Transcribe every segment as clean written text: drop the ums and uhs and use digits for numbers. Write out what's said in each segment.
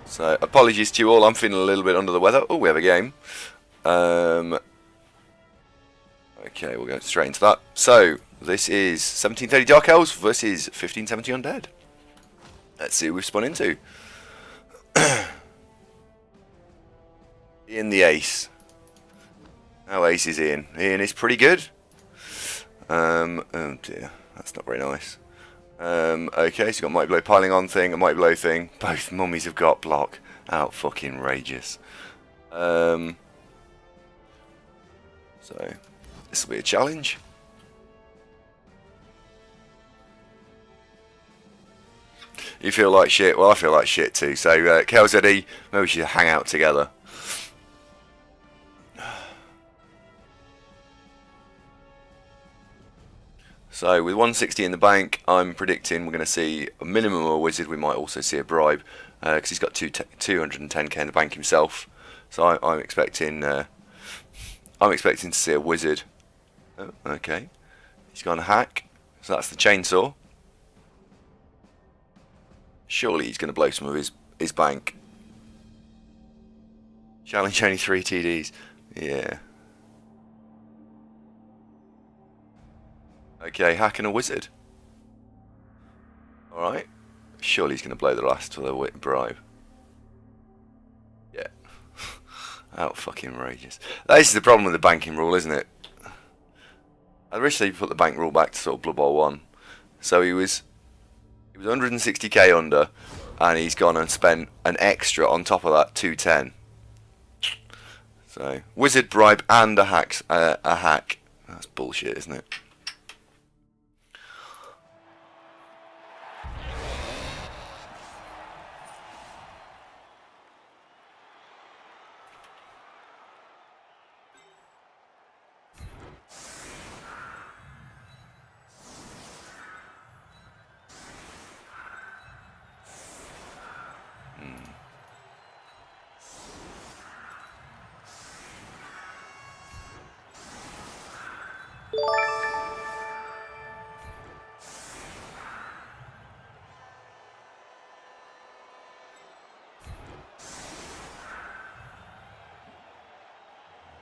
So apologies to you all. I'm feeling a little bit under the weather. Oh, we have a game. Okay, we'll go straight into that. So this is 1730 Dark Elves versus 1570 Undead. Let's see who we've spun into. Ian the Ace. How ace is Ian? Ian is pretty good. Oh dear, that's not very nice. Okay, so you've got Mighty Blow piling on thing, a Mighty Blow thing. Both mummies have got block. Out fucking rageous. So this will be a challenge. You feel like shit? Well, I feel like shit too. So, KLZE, maybe we should hang out together. So, with 160 in the bank, I'm predicting we're going to see a minimum of a wizard. We might also see a bribe, because he's got 210k in the bank himself. So, I'm expecting to see a wizard. Oh, okay, he's got a hack. So that's the chainsaw. Surely he's going to blow some of his bank. Challenge only 3 TDs. Yeah. Okay, hack and a wizard. Alright. Surely he's going to blow the last for the bribe. Yeah. Out fucking rageous. This is the problem with the banking rule, isn't it? I wish they put the bank rule back to sort of Blood Bowl 1. So he was 160k under, and he's gone and spent an extra on top of that 210. So wizard, bribe, and a hack. That's bullshit, isn't it?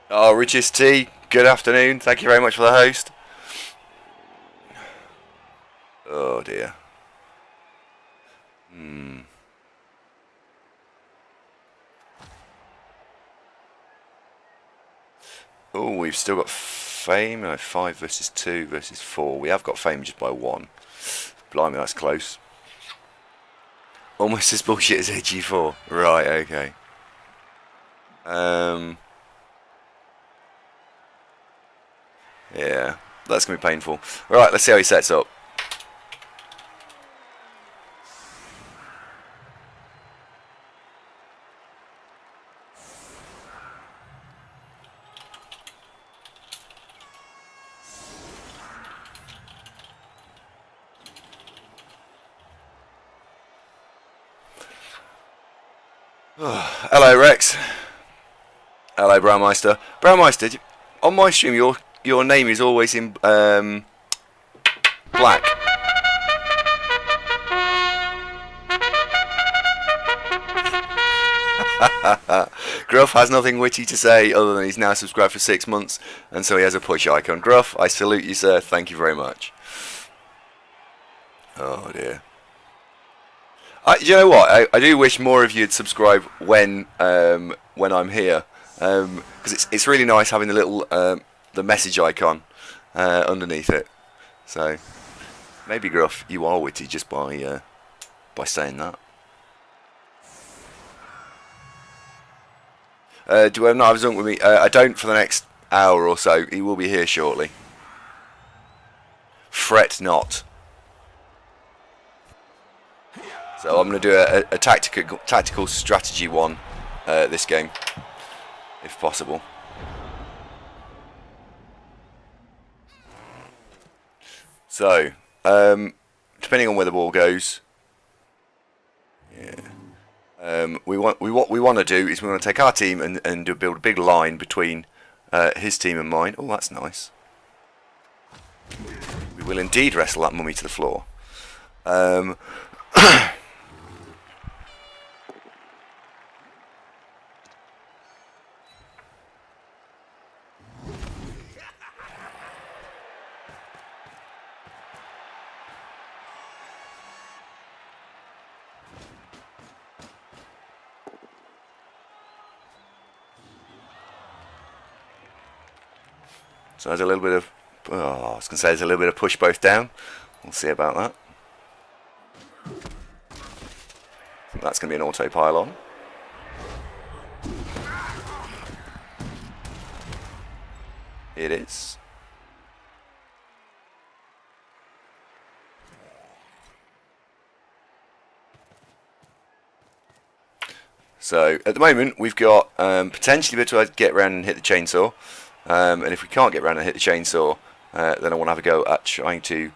Oh, Richest T, good afternoon. Thank you very much for the host. Oh dear. Oh, we've still got fame. 5 versus 2 versus 4. We have got fame just by 1. Blimey, that's close. Almost as bullshit as AG4. Right, okay. Yeah, that's going to be painful. Right, let's see how he sets up. Hello, Rex. Hello, Brownmeister. Brownmeister, on my stream, your name is always in black. Gruff has nothing witty to say other than he's now subscribed for 6 months, and so he has a push icon. Gruff, I salute you, sir. Thank you very much. Oh dear. You know what? I do wish more of you'd subscribe when I'm here, because it's really nice having the little the message icon underneath it. So maybe Gruff, you are witty just by saying that. Do I not have Zunk with me? I don't for the next hour or so. He will be here shortly. Fret not. So I'm going to do a tactical strategy one this game, if possible. So, depending on where the ball goes, yeah, what we want to do is we want to take our team and build a big line between his team and mine. Oh, that's nice. We will indeed wrestle that mummy to the floor. So there's a little bit of, oh, I was going to say there's a little bit of push both down. We'll see about that. I think that's going to be an auto pylon. It is. So at the moment we've got potentially be able to get around and hit the chainsaw, and if we can't get around and hit the chainsaw, then I want to have a go at trying to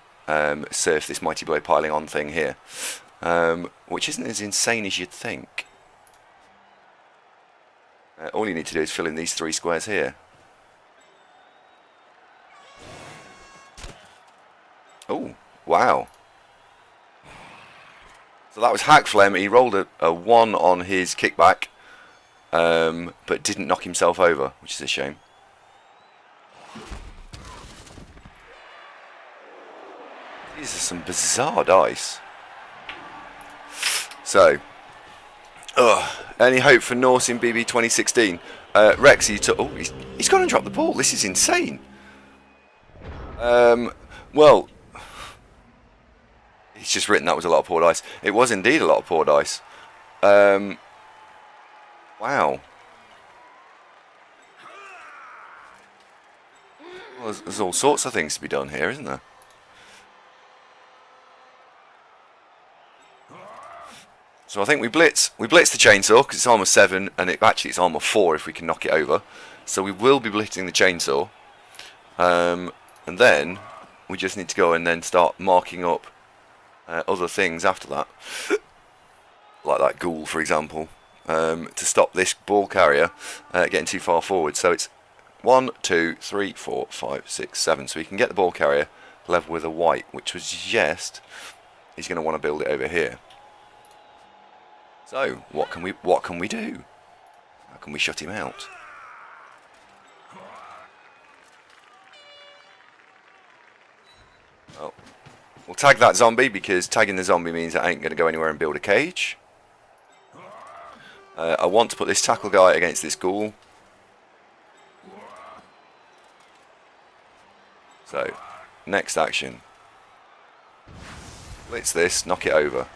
surf this mighty blow piling on thing here, which isn't as insane as you'd think. All you need to do is fill in these 3 squares here. Oh, wow. So that was Hack Flem. He rolled a 1 on his kickback, but didn't knock himself over, which is a shame. These are some bizarre dice. So, any hope for Norse in BB 2016? Rex, he's gone and dropped the ball. This is insane. Well, he's just written that was a lot of poor dice. It was indeed a lot of poor dice. Wow. Well, there's all sorts of things to be done here, isn't there? So I think we blitz the chainsaw because it's armor 7, and it's armor 4 if we can knock it over. So we will be blitzing the chainsaw, and then we just need to go and then start marking up other things after that, like that ghoul, for example, to stop this ball carrier getting too far forward. So it's 1, 2, 3, 4, 5, 6, 7. So we can get the ball carrier level with a white, which would suggest he's going to want to build it over here. So what can we do? How can we shut him out? Oh. We'll tag that zombie because tagging the zombie means I ain't going to go anywhere and build a cage. I want to put this tackle guy against this ghoul. So, next action. Blitz this, knock it over.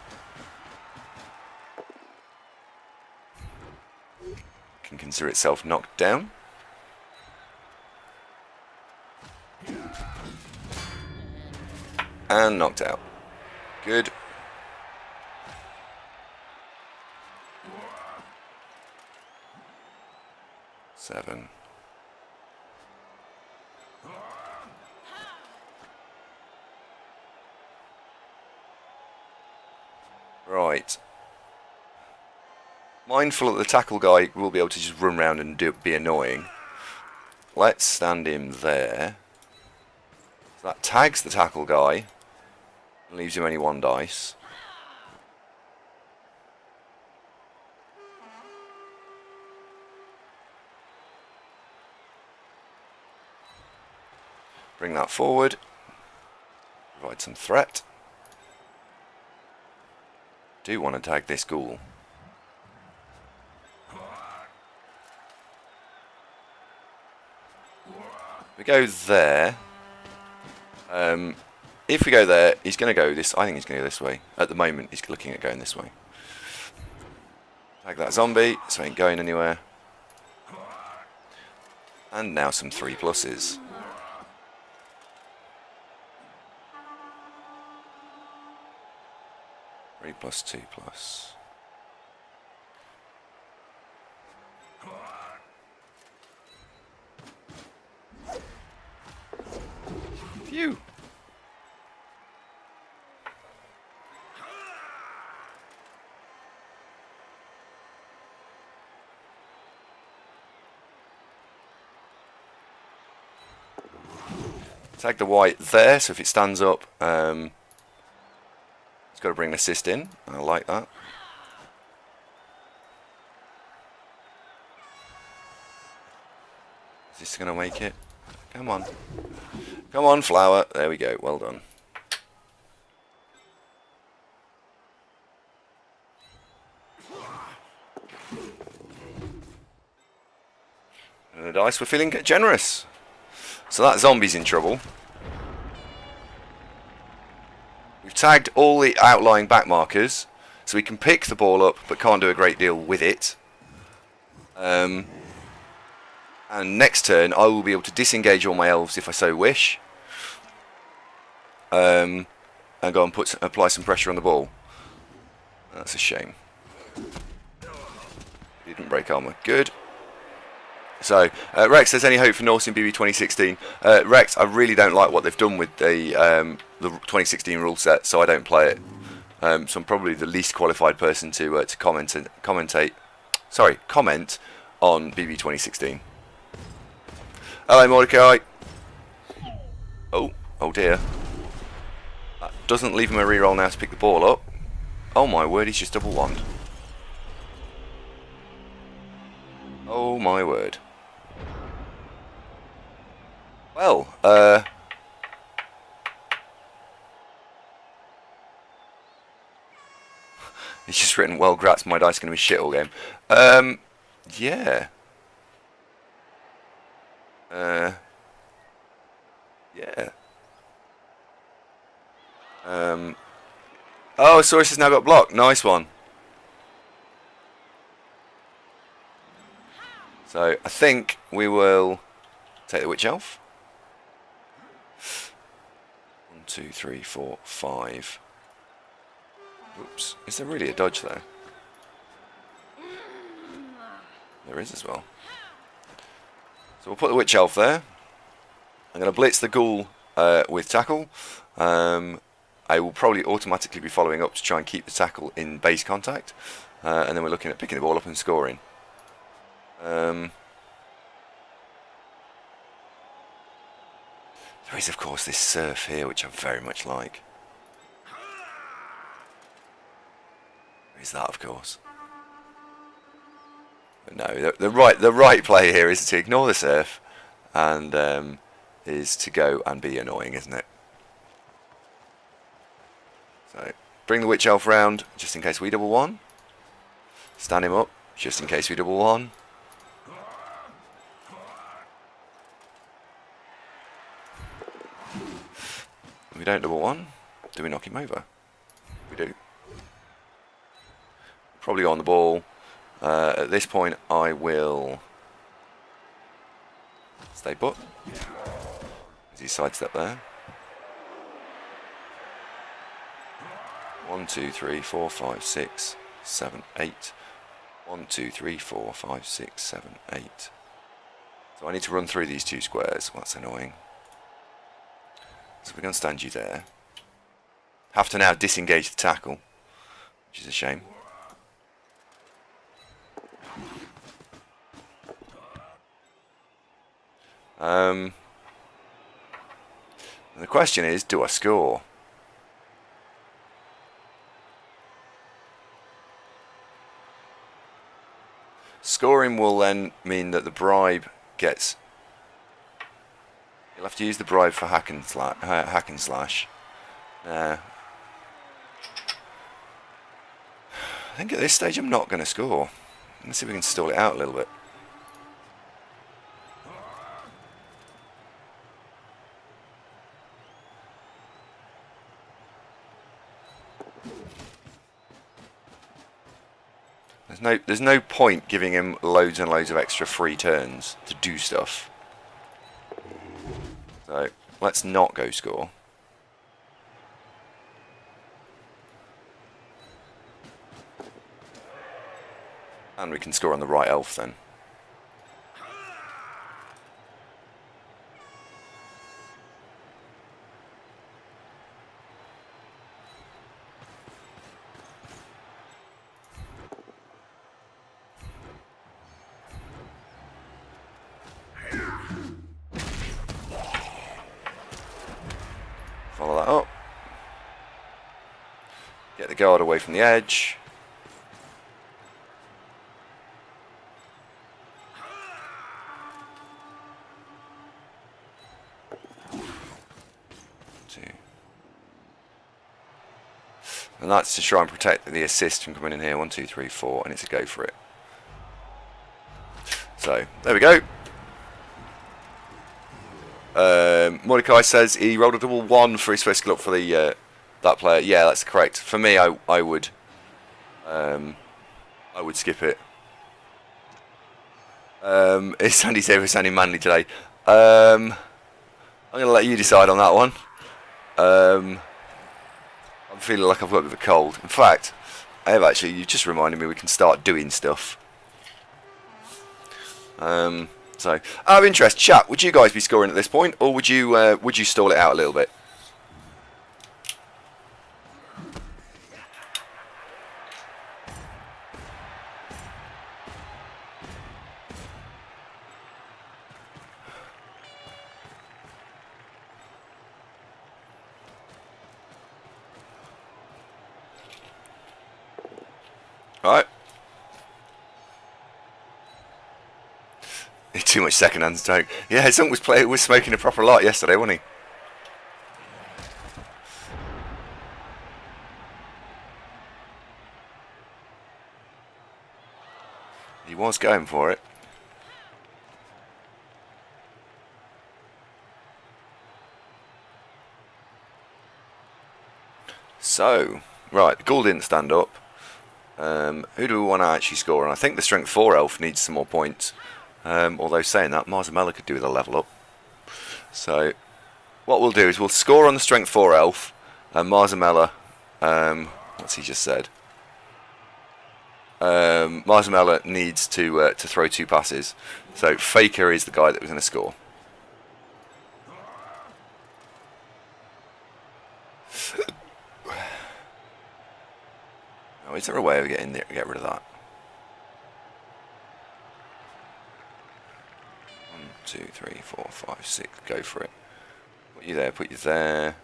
Can consider itself knocked down. And knocked out. Good. Seven. Right. Mindful that the tackle guy will be able to just run around and be annoying. Let's stand him there. So that tags the tackle guy. Leaves him only 1 dice. Bring that forward. Provide some threat. Do want to tag this ghoul. We go there. If we go there, he's going to go this. I think he's going to go this way. At the moment, he's looking at going this way. Tag that zombie, so he ain't going anywhere. And now some 3 pluses. Three plus 2 plus. Phew. Tag the white there, so if it stands up, it's got to bring an assist in. I like that. Is this going to make it? Come on. Come on, flower. There we go. Well done. And the dice were feeling generous. So that zombie's in trouble. We've tagged all the outlying back markers, so we can pick the ball up, but can't do a great deal with it. And next turn, I will be able to disengage all my elves if I so wish. And go and apply some pressure on the ball. That's a shame. Didn't break armor. Good. So, Rex, there's any hope for Norse in BB 2016? Rex, I really don't like what they've done with the 2016 rule set, so I don't play it. So I'm probably the least qualified person to comment on BB 2016. Hello, Mordecai. Oh dear. That doesn't leave him a reroll now to pick the ball up. Oh my word, he's just double wand. Oh my word. Well, he's just written, well, grats, my dice are going to be shit all game. Yeah. Yeah. Oh, Saurus has now got blocked. Nice one. So, I think we will take the Witch Elf. 1, 2, 3, 4, 5. Oops. Is there really a dodge there? There is as well. So we'll put the Witch Elf there. I'm going to blitz the Ghoul with Tackle. I will probably automatically be following up to try and keep the Tackle in base contact. And then we're looking at picking the ball up and scoring. There is, of course, this Surf here, which I very much like. There is that, of course. But no, the right play here is to ignore the Surf, and is to go and be annoying, isn't it? So bring the Witch Elf round, just in case we double one. Stand him up, just in case we double one. If we don't double one, do we knock him over? We do. Probably go on the ball. At this point, I will stay put. As he sidestep there. 1, 2, 3, 4, 5, 6, 7, 8. 1, 2, 3, 4, 5, 6, 7, 8. So I need to run through these two squares. Well, that's annoying. So we're going to stand you there. Have to now disengage the Tackle, which is a shame. The question is, do I score? Scoring will then mean that the bribe gets... You'll have to use the bribe for hack and slash. I think at this stage I'm not going to score. Let's see if we can stall it out a little bit. There's no point giving him loads and loads of extra free turns to do stuff. So let's not go score. And we can score on the right elf then. Follow that up. Get the guard away from the edge. And that's to try and protect the assist from coming in here. 1, 2, 3, 4, and it's a go for it. So, there we go. Mordecai says he rolled a double 1 for his first skill up for the that player. Yeah, that's correct. For me, I would skip it. Is Sandy safe or Sandy Manly today? I'm going to let you decide on that one. I'm feeling like I've got a bit of a cold. In fact, you just reminded me we can start doing stuff. So, out of interest, chat, would you guys be scoring at this point, or would you stall it out a little bit? Right. Too much second-hand smoke. Yeah, Zunk was smoking a proper lot yesterday, wasn't he? He was going for it. So, right, the Ghoul didn't stand up. Who do we want to actually score? And I think the Strength 4 elf needs some more points. Although saying that, Marzamela could do with a level up. So, what we'll do is we'll score on the Strength 4 elf. And Marzamela, what's he just said? Marzamela needs to throw 2 passes. So, Faker is the guy that we're going to score. Oh, is there a way of getting there to get rid of that? 1, 2, 3, 4, 5, 6. Go for it. Put you there. Put you there.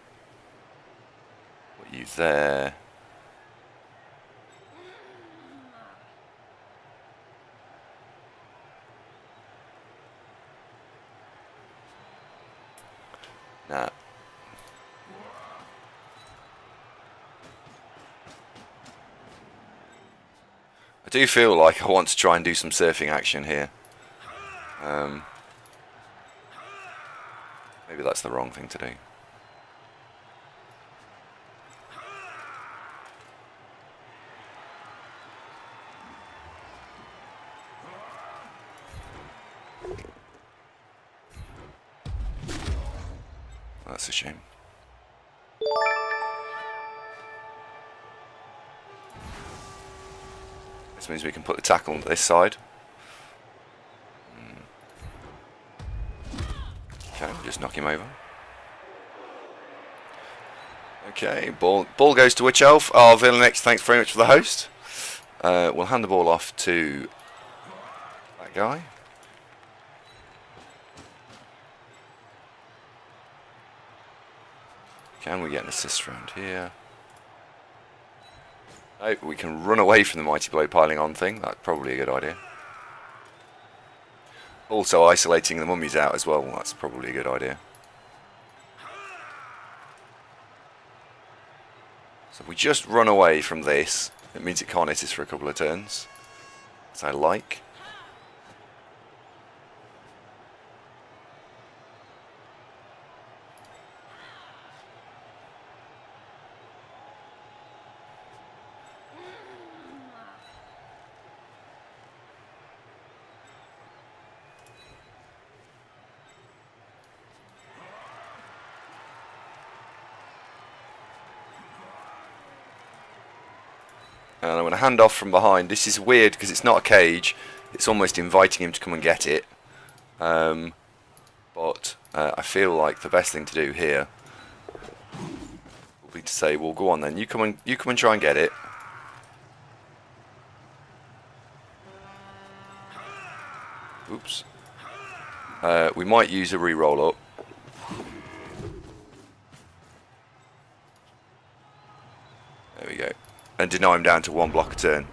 Put you there. Nah. I do feel like I want to try and do some surfing action here. Maybe that's the wrong thing to do. That's a shame. This means we can put the tackle on this side. Okay, just knock him over. Okay, ball goes to Witch Elf. Oh, Villainix, thanks very much for the host. We'll hand the ball off to that guy. Can we get an assist around here? No, we can run away from the Mighty Blow piling on thing. That's probably a good idea. Also isolating the mummies out as well. That's probably a good idea. So if we just run away from this, it means it can't hit us for a couple of turns. As I like. And I'm going to hand off from behind. This is weird because it's not a cage. It's almost inviting him to come and get it. But I feel like the best thing to do here will be to say, well, go on then. You come and try and get it. Oops. We might use a re-roll up. There we go. And deny him down to 1 block a turn.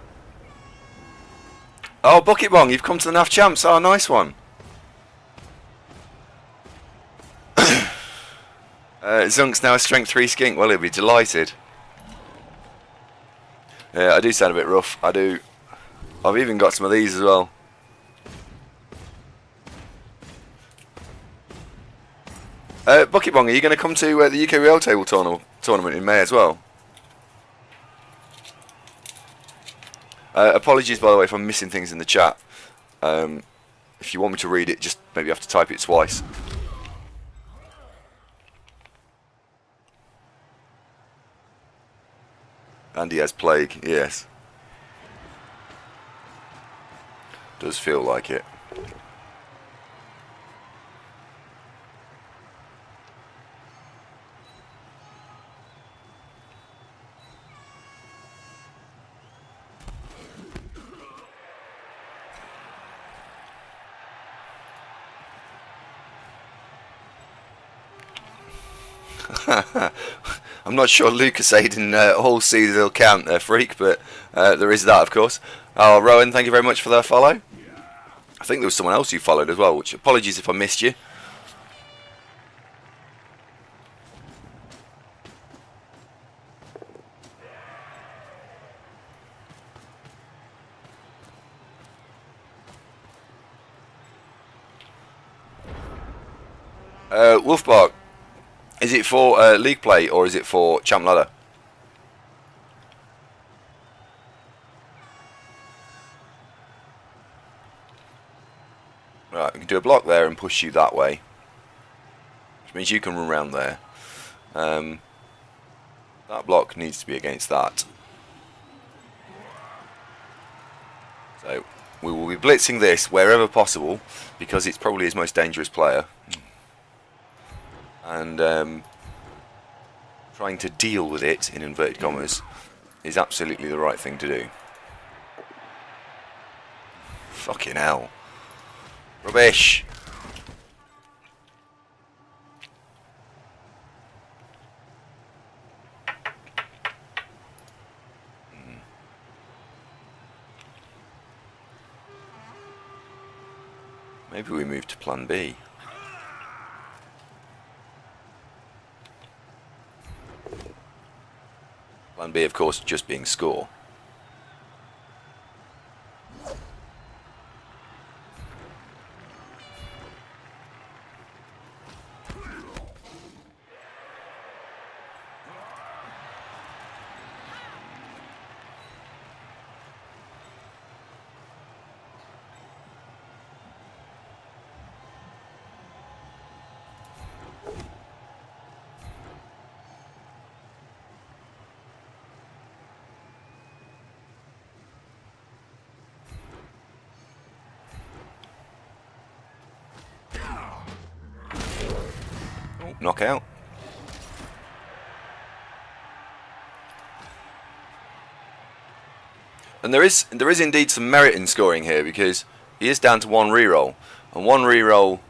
Oh, Bucket Bong, you've come to the NAF Champs. Oh, nice one. Zunk's now a strength 3 skink. Well, he'll be delighted. Yeah, I do sound a bit rough. I do. I've even got some of these as well. Bucket Bong, are you going to come to the UK Rail Table tournament in May as well? Apologies, by the way, if I'm missing things in the chat. If you want me to read it, just maybe have to type it twice. And he has plague, yes. Does feel like it. I'm not sure Lucas Aiden all sees will count there, freak, but there is that, of course. Oh, Rowan, thank you very much for that follow. I think there was someone else you followed as well, which apologies if I missed you. Wolfbark, is it for league play or is it for Champ Ladder? Right, we can do a block there and push you that way, which means you can run around there. That block needs to be against that. So we will be blitzing this wherever possible because it's probably his most dangerous player. And trying to deal with it, in inverted commas, is absolutely the right thing to do. Fucking hell. Rubbish. Maybe we move to plan B. Plan B, of course, just being score. Knockout. And there is indeed some merit in scoring here because he is down to one reroll, and one reroll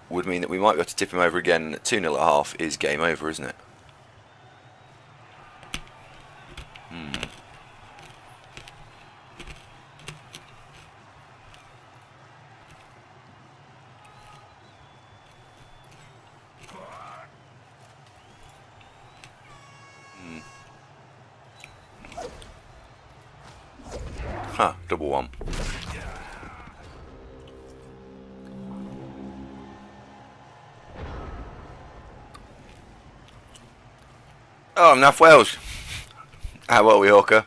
would mean that we might be able to tip him over again. 2-0 at half is game over, isn't it? Huh, double one. Oh, I'm Nath Welsh. How are we, Hawker?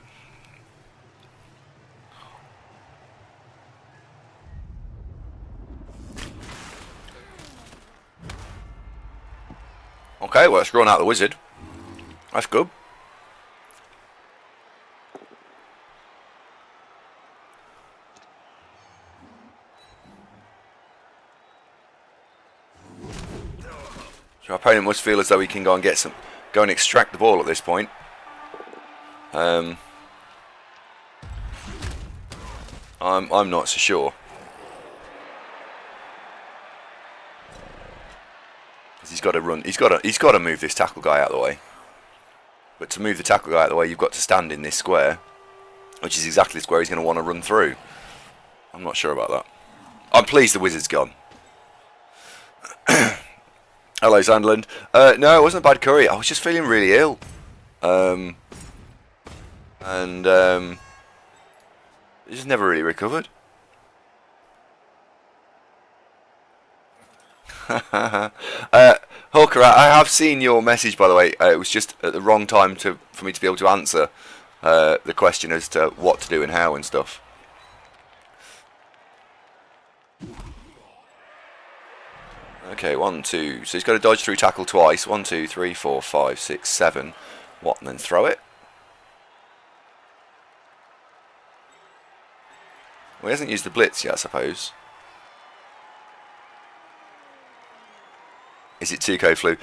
Okay, well, it's drawn out the wizard. That's good. So our opponent must feel as though he can go and go and extract the ball at this point. I'm not so sure. He's got to run. He's got to move this tackle guy out of the way. But to move the tackle guy out of the way, you've got to stand in this square, which is exactly the square he's going to want to run through. I'm not sure about that. I'm pleased the wizard's gone. Hello, Sandland. No, it wasn't a bad curry. I was just feeling really ill. I just never really recovered. Hawker, I have seen your message, by the way. It was just at the wrong time for me to be able to answer the question as to what to do and how and stuff. Okay, 1, 2. So he's got to dodge through tackle twice. 1, 2, 3, 4, 5, 6, 7. What, and then throw it? Well, he hasn't used the blitz yet, I suppose. Is it 2K flu?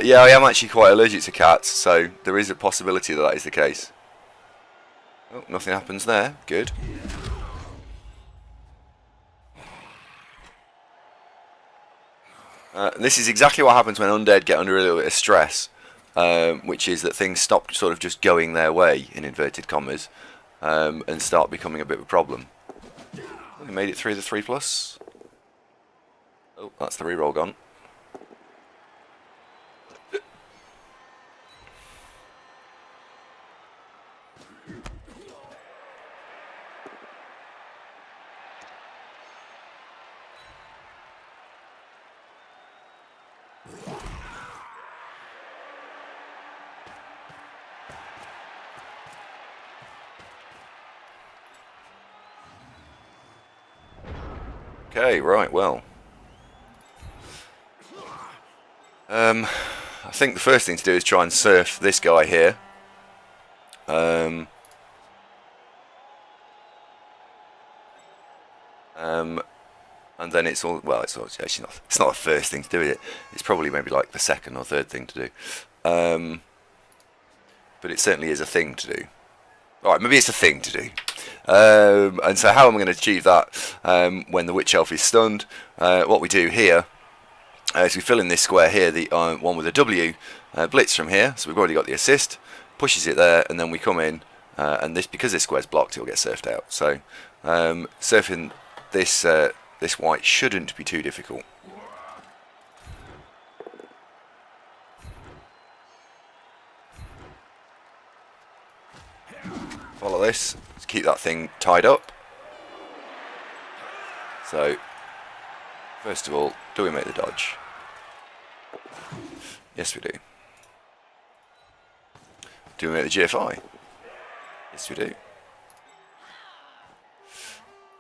Yeah, I am actually quite allergic to cats, so there is a possibility that that is the case. Oh, nothing happens there. Good. This is exactly what happens when undead get under a little bit of stress, which is that things stop sort of just going their way, in inverted commas, and start becoming a bit of a problem. We made it through the 3+. Oh, that's the reroll gone. Okay, right, well. I think the first thing to do is try and surf this guy here. And then it's all, well, it's actually not, it's not the first thing to do, is it? It's probably maybe like the second or third thing to do. But it certainly is a thing to do. Alright, maybe it's a thing to do. And so how am I going to achieve that when the Witch Elf is stunned? What we do here is we fill in this square here, the one with a W, blitz from here, so we've already got the assist, pushes it there, and then we come in, and this, because this square's blocked, it'll get surfed out. So surfing this, this white shouldn't be too difficult. Follow this, to keep that thing tied up. So, first of all, do we make the dodge? Yes, we do. Do we make the GFI? Yes, we do.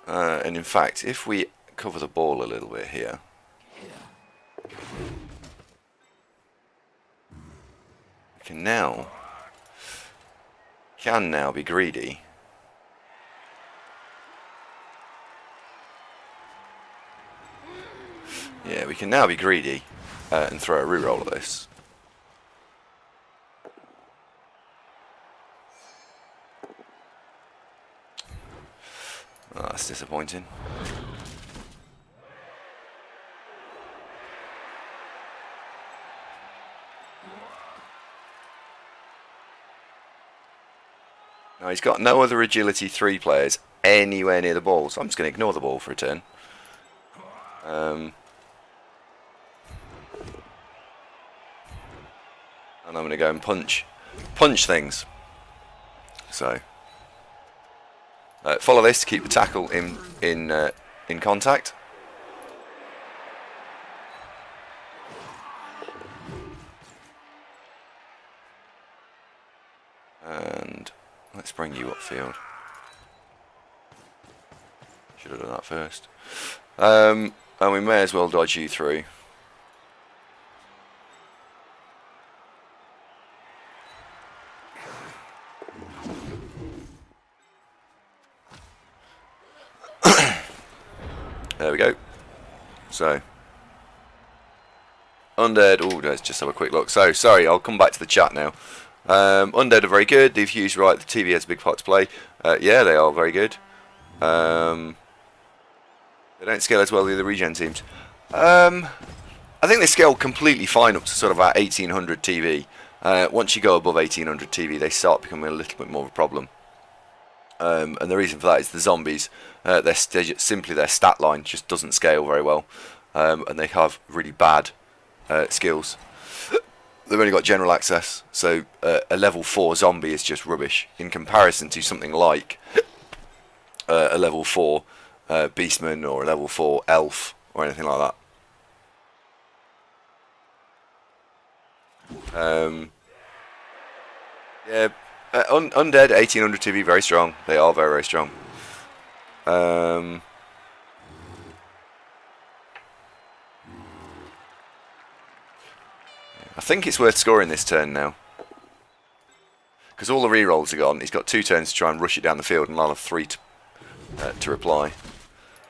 And in fact, if we cover the ball a little bit here, we can now be greedy. Yeah, we can now be greedy and throw a reroll at this. Oh, that's disappointing. Now he's got no other agility 3 players anywhere near the ball, so I'm just going to ignore the ball for a turn. And I'm going to go and punch things. So follow this to keep the tackle in contact. And let's bring you upfield. Should have done that first. And we may as well dodge you through. There we go. So, Undead, oh, let's just have a quick look. So, sorry, I'll come back to the chat now. Undead are very good. They've used right. The TV has a big part to play. Yeah, they are very good. They don't scale as well as the other regen teams. I think they scale completely fine up to sort of about 1800 TV. Once you go above 1800 TV, they start becoming a little bit more of a problem. And the reason for that is the zombies, simply their stat line just doesn't scale very well, and they have really bad skills. They've only got general access, so a level 4 zombie is just rubbish in comparison to something like a level 4 beastman or a level 4 elf or anything like that. Yeah, Undead 1800 TV, very strong. They are very, very strong. I think it's worth scoring this turn now. Because all the rerolls are gone. He's got 2 turns to try and rush it down the field, and I'll have 3 to reply.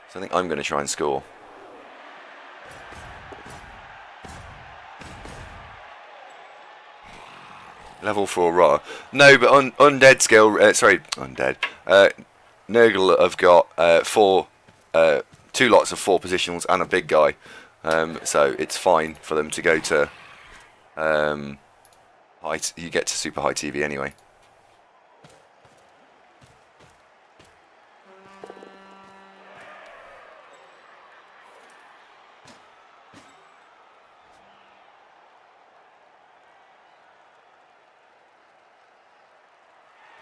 So I think I'm going to try and score. Level 4 raw. No, but Undead skill. Sorry, Undead. Nurgle have got 2 lots of 4 positionals and a big guy. So it's fine for them to go to you get to super high TV anyway.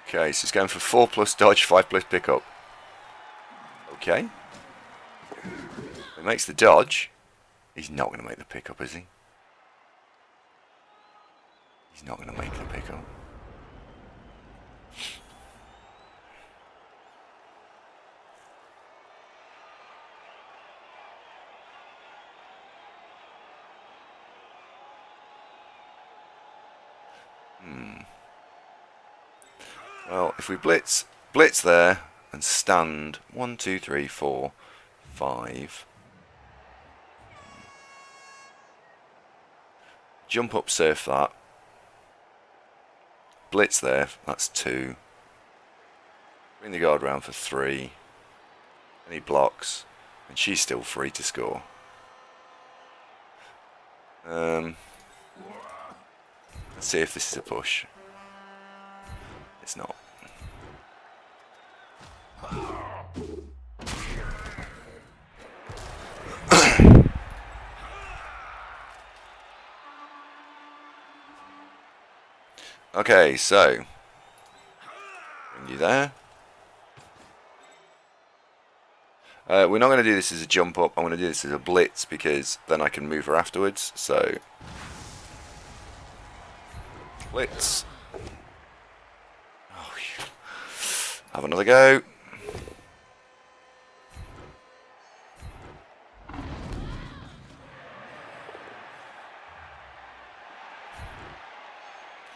Okay, so he's going for 4 plus dodge, 5 plus pickup. Okay. He makes the dodge. He's not going to make the pickup, is he? He's not going to make the pickup. Well, if we blitz there and stand 1, 2, 3, 4, 5. Jump up, surf that. Blitz there, that's 2. Bring the guard round for 3. And he blocks, and she's still free to score. Let's see if this is a push. It's not. Okay, so bring you there. We're not going to do this as a jump up. I'm going to do this as a blitz because then I can move her afterwards. So blitz. Oh, have another go.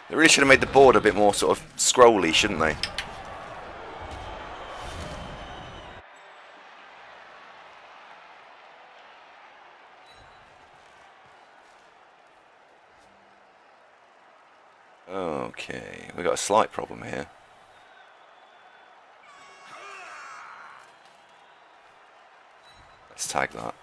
They really should have made the board a bit more sort of scrolly, shouldn't they? Okay, we got a slight problem here. Let's tag that.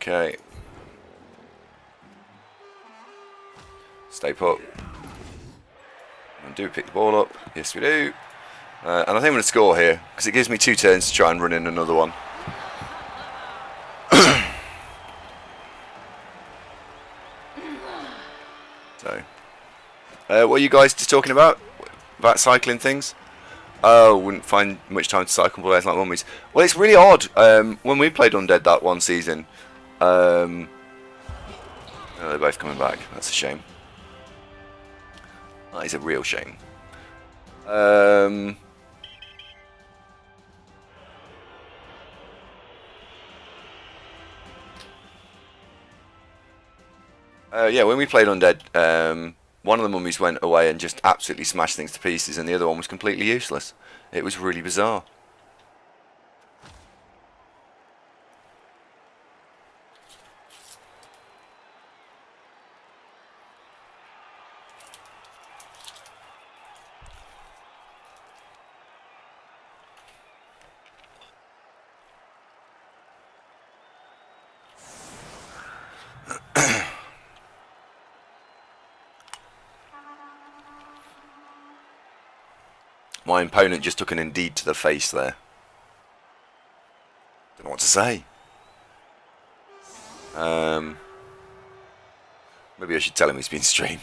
Okay. Stay put. And do pick the ball up. Yes, we do. And I think I'm going to score here because it gives me 2 turns to try and run in another one. So, what are you guys just talking about? About cycling things? Oh, wouldn't find much time to cycle players like mummies. Well, it's really odd. When we played Undead that one season, oh, they're both coming back. That's a shame. That is a real shame. Yeah, when we played Undead, one of the mummies went away and just absolutely smashed things to pieces, and the other one was completely useless. It was really bizarre. My opponent just took an Undead to the face there. Don't know what to say. Maybe I should tell him he's been streamed.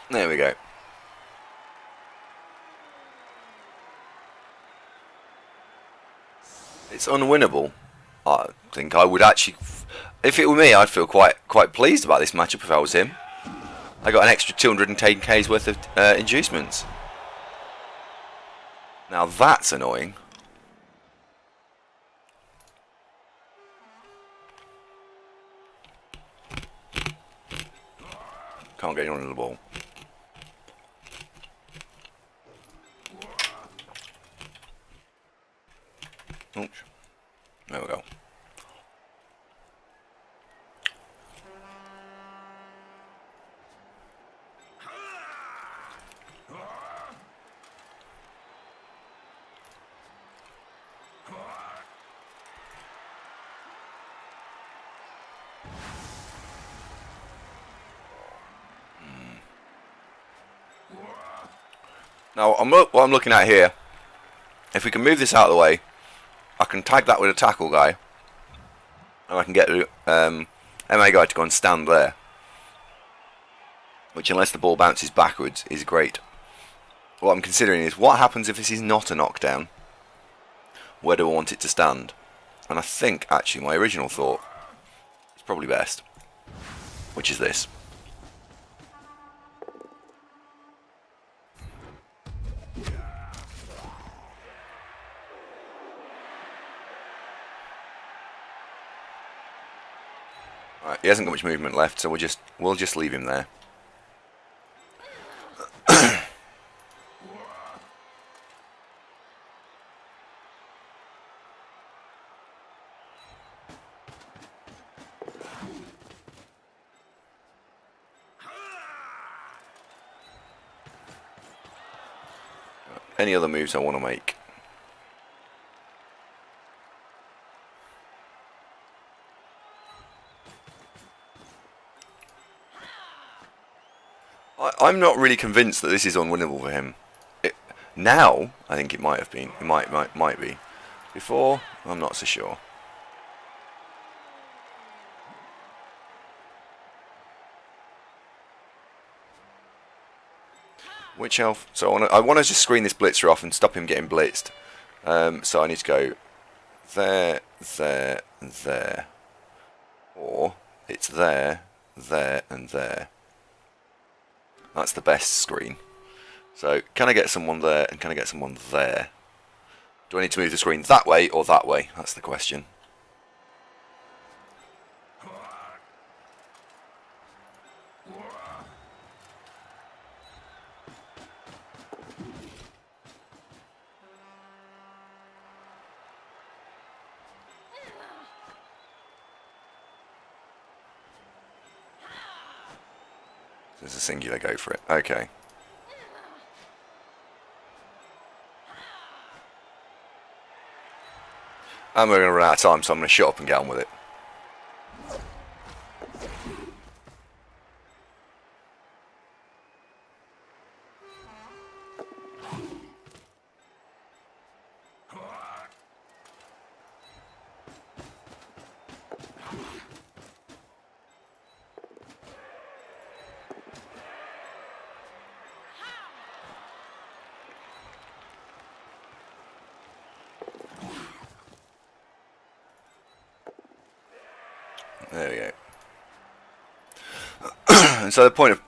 There we go. It's unwinnable. I think I would actually, if it were me, I'd feel quite pleased about this matchup if I was him. I got an extra 210k's worth of inducements. Now that's annoying. Can't get anyone on the ball. Oops. There we go. Now, what I'm looking at here, if we can move this out of the way, I can tag that with a tackle guy, and I can get the MA guy to go and stand there, which, unless the ball bounces backwards, is great. What I'm considering is, what happens if this is not a knockdown? Where do I want it to stand? And I think, actually, my original thought is probably best, which is this. Right, he hasn't got much movement left, so we'll just leave him there. Any other moves I want to make? I'm not really convinced that this is unwinnable for him. Now, I think it might have been. It might be. Before, I'm not so sure. Which elf? So I want to just screen this blitzer off and stop him getting blitzed. So I need to go there, there, and there. Or it's there, there, and there. That's the best screen. So can I get someone there and can I get someone there? Do I need to move the screen that way or that way? That's the question. There's a singular, go for it. Okay. And we're going to run out of time, so I'm going to shut up and get on with it. There we go. And so the point of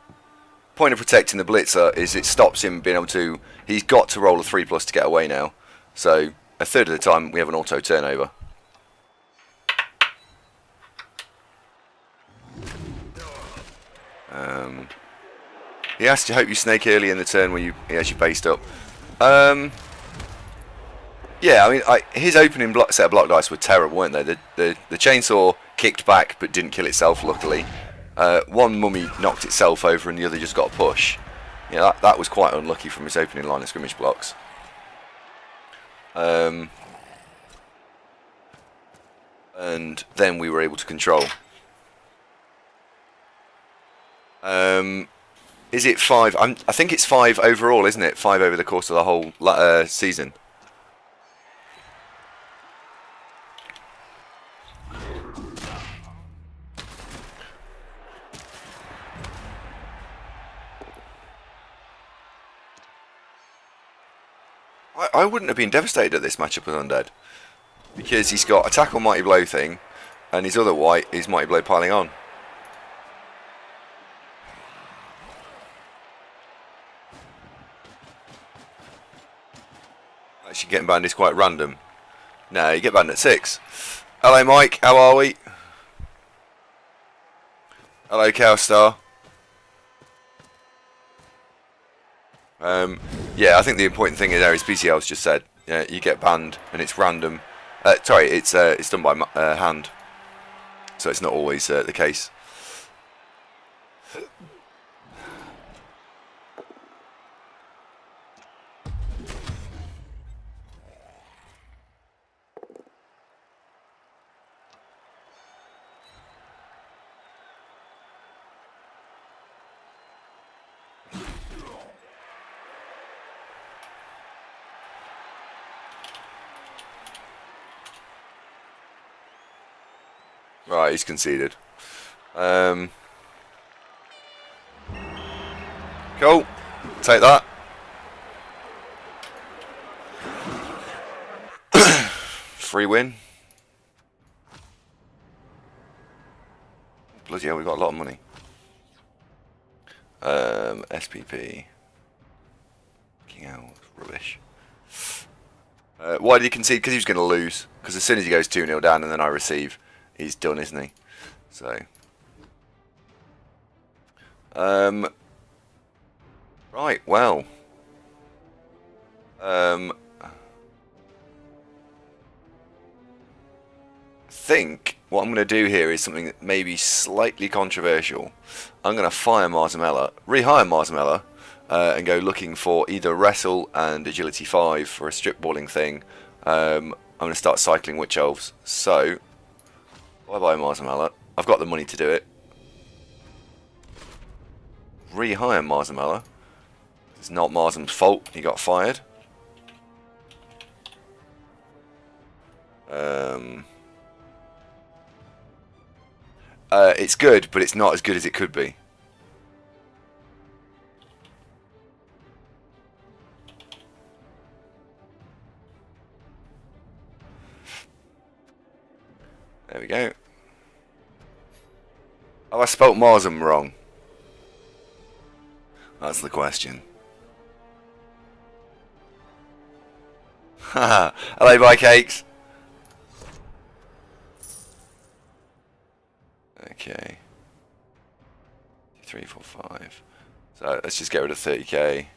protecting the blitzer is it stops him being able to. He's got to roll a 3+ to get away now. So a third of the time we have an auto turnover. He has to hope you snake early in the turn where he has you based up. Yeah, I mean, his opening set of block dice were terrible, weren't they? The chainsaw kicked back but didn't kill itself, luckily. One mummy knocked itself over and the other just got a push. Yeah, that was quite unlucky from his opening line of scrimmage blocks. And then we were able to control. Is it 5? I think it's 5 overall, isn't it? 5 over the course of the whole season. I wouldn't have been devastated at this matchup with Undead, because he's got attack on Mighty Blow thing, and his other white is Mighty Blow piling on. Actually, getting banned is quite random. No, you get banned at 6. Hello, Mike. How are we? Hello, Cowstar. Yeah, I think the important thing there is PCL's just said, yeah, you get banned and it's random. Sorry, it's done by hand, so it's not always the case. Right, he's conceded. Cool. Take that. Free win. Bloody hell, we got a lot of money. SPP. Fucking hell, rubbish. Why did he concede? Because he was going to lose. Because as soon as he goes 2-0 down and then I receive, he's done, isn't he? So. Right, well. I think what I'm going to do here is something that may be slightly controversial. I'm going to fire Marzamella, rehire Marzamella, and go looking for either Wrestle and Agility 5 for a strip balling thing. I'm going to start cycling Witch Elves. So, bye-bye Marzamella. I've got the money to do it. Rehire Marzamella. It's not Marzam's fault he got fired. It's good, but it's not as good as it could be. There we go. Have I spelt Marzam wrong? That's the question. Haha. Hello, bye cakes. Okay. 3, 4, 5. So let's just get rid of 30k.